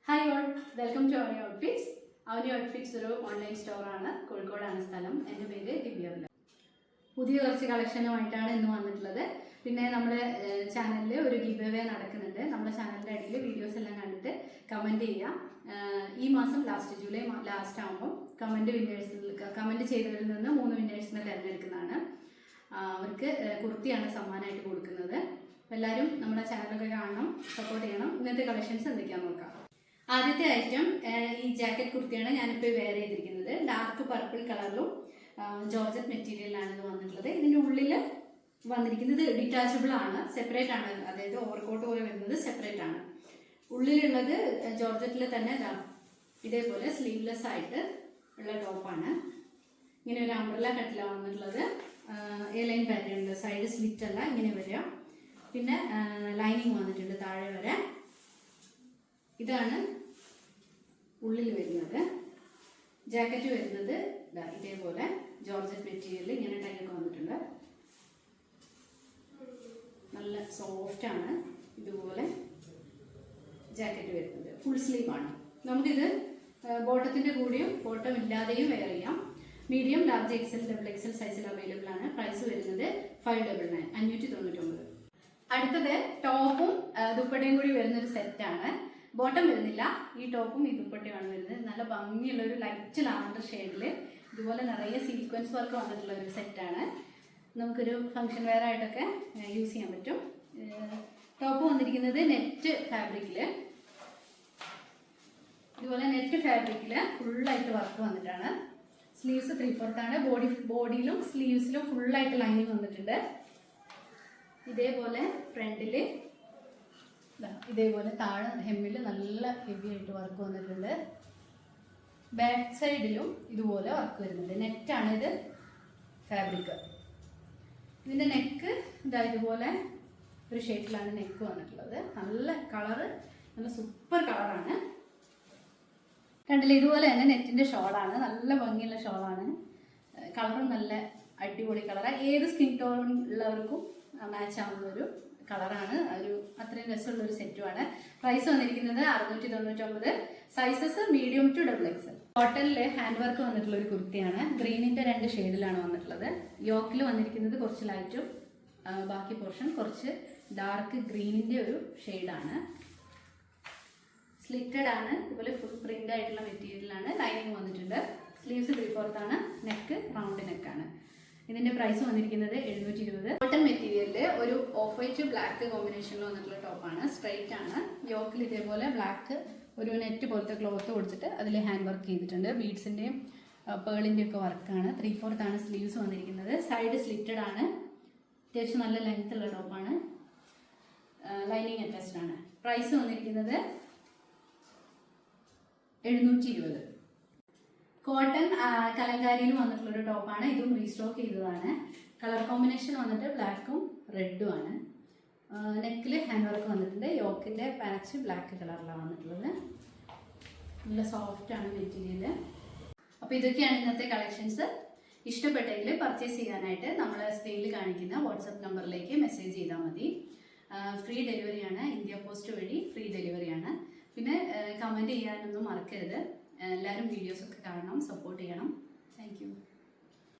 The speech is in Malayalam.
Hi all, welcome to Avani outfits. Avani outfits ഒരു ഓൺലൈൻ സ്റ്റോറാണ്. കോഴിക്കോടാണ് സ്ഥലം. എൻ്റെ പേര് ദിവ്യ. പുതിയ കുറച്ച് കളക്ഷനുമായിട്ടാണ് ഇന്ന് വന്നിട്ടുള്ളത്. പിന്നെ നമ്മുടെ ചാനലിൽ ഒരു ഗിവ് അവേ നടക്കുന്നുണ്ട്. നമ്മുടെ ചാനലിൻ്റെ അടിയിൽ വീഡിയോസ് എല്ലാം കണ്ടിട്ട് കമൻറ്റ് ചെയ്യാം. ഈ മാസം ജൂലൈ ലാസ്റ്റ് ആകുമ്പോൾ കമൻറ്റ് ചെയ്തവരിൽ നിന്ന് 3 വിന്നേഴ്സിനെ തിരഞ്ഞെടുക്കുന്നതാണ്. അവർക്ക് കുർത്തിയാണ് സമ്മാനമായിട്ട് കൊടുക്കുന്നത്. അപ്പോൾ എല്ലാവരും നമ്മുടെ ചാനലൊക്കെ കാണണം, സപ്പോർട്ട് ചെയ്യണം. ഇന്നത്തെ കളക്ഷൻസ് എന്തൊക്കെയാണെന്ന് നോക്കാം. ആദ്യത്തെ ഐറ്റം ഈ ജാക്കറ്റ് കുർത്തിയാണ് ഞാനിപ്പോൾ വെയർ ചെയ്തിരിക്കുന്നത്. ഡാർക്ക് പർപ്പിൾ കളറിലും ജോർജറ്റ് മെറ്റീരിയലാണ് ഇത് വന്നിട്ടുള്ളത്. ഇതിൻ്റെ ഉള്ളിൽ വന്നിരിക്കുന്നത് ഡിറ്റാച്ചബിൾ ആണ്, സെപ്പറേറ്റ് ആണ്. അതായത് ഓവർകോട്ട് പോലെ വരുന്നത് സെപ്പറേറ്റ് ആണ്. ഉള്ളിലുള്ളത് ജോർജറ്റിൽ തന്നെ ഇതേപോലെ സ്ലീവ്ലെസ് ആയിട്ട് ഉള്ള ടോപ്പാണ്. ഇങ്ങനെ ഒരു അംബ്രല കട്ടിലാണ് വന്നിട്ടുള്ളത്. എ ലൈൻ പാറ്റേൺ ഉണ്ട്, സൈഡ് സ്ലിറ്റ് അല്ല, ഇങ്ങനെ വരിക. പിന്നെ ലൈനിങ് വന്നിട്ടുണ്ട് താഴെ വരെ. ഇതാണ് ഉള്ളിൽ വരുന്നത്. ജാക്കറ്റ് വരുന്നത് ഇതേപോലെ ജോർജറ്റ് മെറ്റീരിയൽ, ഇങ്ങനെ ടൈലൊക്കെ വന്നിട്ടുണ്ട്. നല്ല സോഫ്റ്റ് ആണ്. ഇതുപോലെ ജാക്കറ്റ് വരുന്നത് ഫുൾ സ്ലീവ് ആണ്. നമുക്കിത് ബോട്ടത്തിൻ്റെ കൂടെയും ബോട്ടം ഇല്ലാതെയും വെയർ ചെയ്യാം. Medium, large, XL, double XL സൈസിൽ അവൈലബിൾ ആണ്. പ്രൈസ് വരുന്നത് 599, 599. അടുത്തത് ടോപ്പും ദുപ്പട്ടയും കൂടി വരുന്നൊരു സെറ്റാണ്. ബോട്ടം വരുന്നില്ല, ഈ ടോപ്പും ഈ ദുപ്പട്ടയുമാണ് വരുന്നത്. നല്ല ഭംഗിയുള്ള ഒരു ലൈറ്റ് ലാവൻഡർ ഷെയ്ഡിൽ ഇതുപോലെ നിറയെ സീക്വൻസ് വർക്ക് വന്നിട്ടുള്ള ഒരു സെറ്റാണ്. നമുക്കൊരു ഫംഗ്ഷൻ വെയർ ആയിട്ടൊക്കെ യൂസ് ചെയ്യാൻ പറ്റും. ടോപ്പ് വന്നിരിക്കുന്നത് നെറ്റ് ഫാബ്രിക്കിൽ, ഇതുപോലെ നെറ്റ് ഫാബ്രിക്കിൽ ഫുള്ളായിട്ട് വർക്ക് വന്നിട്ടാണ്. സ്ലീവ്സ് 3/4 ആണ്. ബോഡിയിലും സ്ലീവ്സിലും ഫുള്ളായിട്ട് ലൈനിങ് വന്നിട്ടുണ്ട്. ഇതേപോലെ ഫ്രണ്ടിൽ ഇതേപോലെ താഴെ ഹെമ്മിൽ നല്ല ഹെവി ആയിട്ട് വർക്ക് വന്നിട്ടുണ്ട്. ബാക്ക് സൈഡിലും ഇതുപോലെ വർക്ക് വരുന്നുണ്ട്. നെറ്റാണ് ഇത് ഫാബ്രിക്. ഇതിൻ്റെ നെക്ക് ഇതുപോലെ ഒരു ഷേപ്പിലാണ് നെക്ക് വന്നിട്ടുള്ളത്. നല്ല കളറ്, നല്ല സൂപ്പർ കളറാണ്. കണ്ടില്ല, ഇതുപോലെ തന്നെ നെറ്റിൻ്റെ ഷോളാണ്. നല്ല ഭംഗിയുള്ള ഷോളാണ്. കളറും നല്ല അടിപൊളി കളറാണ്. ഏത് സ്കിൻ ടോൺ ഉള്ളവർക്കും മാച്ച് ആവുന്ന ഒരു കളറാണ്. അത്രയും രസമുള്ളൊരു സെറ്റുമാണ്. പ്രൈസ് വന്നിരിക്കുന്നത് 699. Sizes medium to double XL. കോട്ടണിൽ ഹാൻഡ് വർക്ക് വന്നിട്ടുള്ള ഒരു കുർത്തിയാണ്. ഗ്രീനിൻ്റെ 2 ഷെയ്ഡിലാണ് വന്നിട്ടുള്ളത്. യോക്കിൽ വന്നിരിക്കുന്നത് കുറച്ച് ലൈറ്റും ബാക്കി പോർഷൻ കുറച്ച് ഡാർക്ക് ഗ്രീനിൻ്റെ ഒരു ഷെയ്ഡാണ്. സ്ലിറ്റഡ് ആണ്. ഇതുപോലെ ഫുൾ പ്രിന്റ് ആയിട്ടുള്ള മെറ്റീരിയലാണ്. ലൈനിങ് വന്നിട്ടുണ്ട്. സ്ലീവ്സ് 3/4 ആണ്. നെക്ക് റൗണ്ട് നെക്കാണ്. ഇതിന്റെ പ്രൈസ് വന്നിരിക്കുന്നത് 720. കോട്ടൺ മെറ്റീരിയലിൽ ഒരു ഓഫ് വൈറ്റ് ബ്ലാക്ക് കോമ്പിനേഷനിൽ വന്നിട്ടുള്ള ടോപ്പാണ്. സ്ട്രൈറ്റ് ആണ്. യോക്കിൽ ഇതേപോലെ ബ്ലാക്ക് ഒരു നെറ്റ് പോലത്തെ ക്ലോത്ത് കൊടുത്തിട്ട് അതിൽ ഹാൻഡ് വർക്ക് ചെയ്തിട്ടുണ്ട്. ബീഡ്സിന്റെയും പേളിന്റെ ഒക്കെ വർക്കാണ്. 3/4 ആണ് സ്ലീവ്സ് വന്നിരിക്കുന്നത്. സൈഡ് സ്ലിറ്റഡ് ആണ്. അത്യാവശ്യം നല്ല ലെങ്ത് ഉള്ള ടോപ്പാണ്. ലൈനിങ് അറ്റാച്ച്ഡ് ആണ്. പ്രൈസ് വന്നിരിക്കുന്നത് 720. കോട്ടൺ കലങ്കാരിയിൽ വന്നിട്ടുള്ള ഒരു ടോപ്പാണ്. ഇതും റീസ്റ്റോക്ക് ചെയ്തതാണ്. കളർ കോമ്പിനേഷൻ വന്നിട്ട് ബ്ലാക്കും റെഡും ആണ്. നെക്കിൽ ഹാൻഡ് വർക്ക് വന്നിട്ടുണ്ട്. യോക്കിൻ്റെ പാച്ച് ബ്ലാക്ക് കളറിലാണ് വന്നിട്ടുള്ളത്. നല്ല സോഫ്റ്റ് ആണ് മെറ്റീരിയൽ. അപ്പോൾ ഇതൊക്കെയാണ് ഇന്നത്തെ കളക്ഷൻസ്. ഇഷ്ടപ്പെട്ടെങ്കിൽ പർച്ചേസ് ചെയ്യാനായിട്ട് നമ്മൾ സ്ക്രീനിൽ കാണിക്കുന്ന വാട്സപ്പ് നമ്പറിലേക്ക് മെസ്സേജ് ചെയ്താൽ മതി. ഫ്രീ ഡെലിവറിയാണ്. ഇന്ത്യ പോസ്റ്റ് വഴി ഫ്രീ ഡെലിവറിയാണ്. പിന്നെ കമൻറ്റ് ചെയ്യാനൊന്നും മറക്കരുത്. എല്ലാവരും വീഡിയോസൊക്കെ കാണണം, സപ്പോർട്ട് ചെയ്യണം. Thank you.